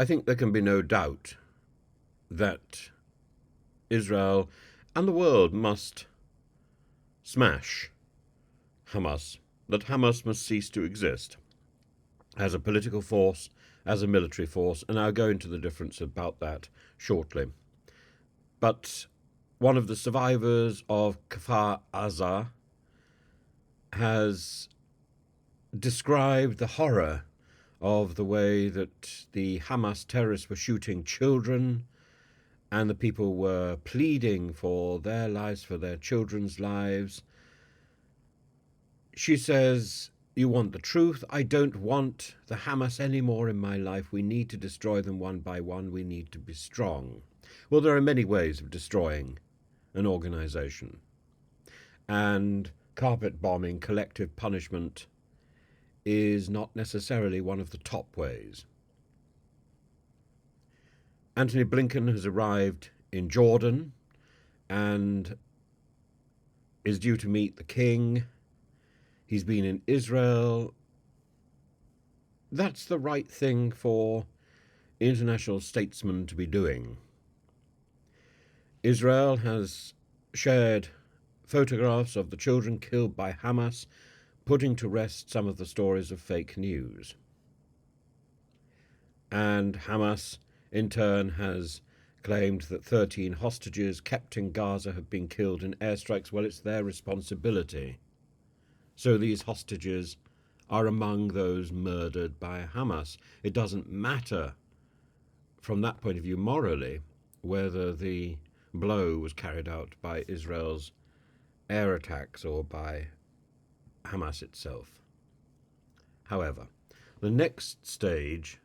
I think there can be no doubt that Israel and the world must smash Hamas, that Hamas must cease to exist as a political force, as a military force, and I'll go into the difference about that shortly. But one of the survivors of Kfar Aza has described the horror of the way that the Hamas terrorists were shooting children, and the people were pleading for their lives, for their children's lives. She says, "You want the truth? I don't want the Hamas anymore in my life. We need to destroy them one by one. We need to be strong." Well, there are many ways of destroying an organization. And carpet bombing, collective punishment, is not necessarily one of the top ways. Antony Blinken has arrived in Jordan and is due to meet the king. He's been in Israel. That's the right thing for international statesmen to be doing. Israel has shared photographs of the children killed by Hamas, putting to rest some of the stories of fake news. And Hamas, in turn, has claimed that 13 hostages kept in Gaza have been killed in airstrikes. Well, it's their responsibility. So these hostages are among those murdered by Hamas. It doesn't matter from that point of view morally whether the blow was carried out by Israel's air attacks or by Hamas itself. However, the next stage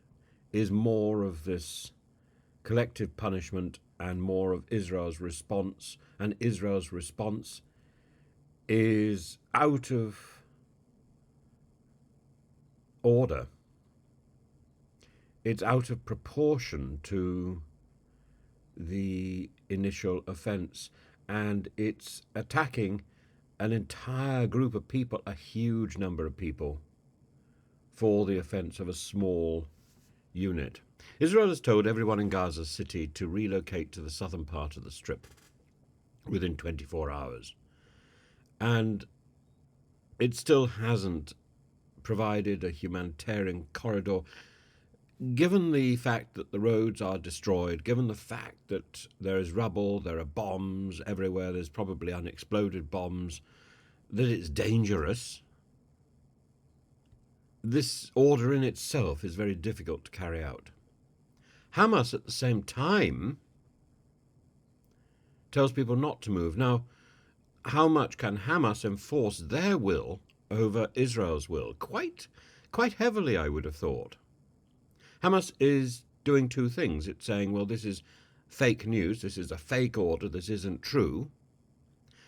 is more of this collective punishment and more of Israel's response, and Israel's response is out of order. It's out of proportion to the initial offence, and it's attacking an entire group of people, a huge number of people, for the offence of a small unit. Israel has told everyone in Gaza City to relocate to the southern part of the Strip within 24 hours. And it still hasn't provided a humanitarian corridor. Given the fact that the roads are destroyed, given the fact that there is rubble, there are bombs everywhere, there's probably unexploded bombs, that it's dangerous, this order in itself is very difficult to carry out. Hamas, at the same time, tells people not to move. Now, how much can Hamas enforce their will over Israel's will? Quite heavily, I would have thought. Hamas is doing two things. It's saying, well, this is fake news, this is a fake order, this isn't true.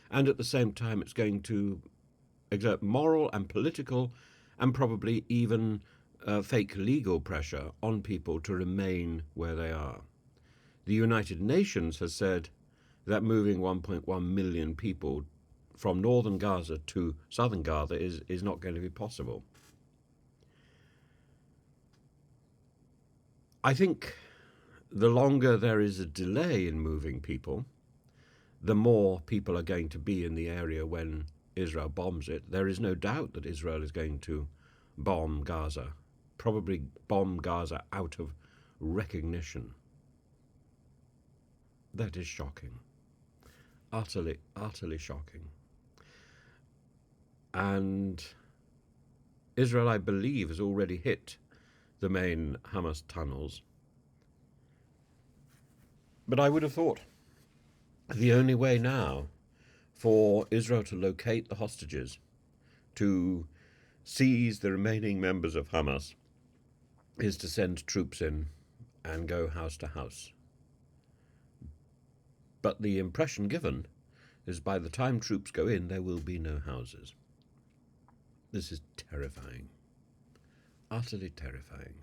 And at the same time, it's going to exert moral and political and probably even fake legal pressure on people to remain where they are. The United Nations has said that moving 1.1 million people from northern Gaza to southern Gaza is not going to be possible. I think the longer there is a delay in moving people, the more people are going to be in the area when Israel bombs it. There is no doubt that Israel is going to bomb Gaza, probably bomb Gaza out of recognition. That is shocking. Utterly shocking. And Israel, I believe, has already hit the main Hamas tunnels. But I would have thought the only way now for Israel to locate the hostages, to seize the remaining members of Hamas, is to send troops in and go house to house. But the impression given is by the time troops go in, there will be no houses. This is terrifying. Utterly terrifying.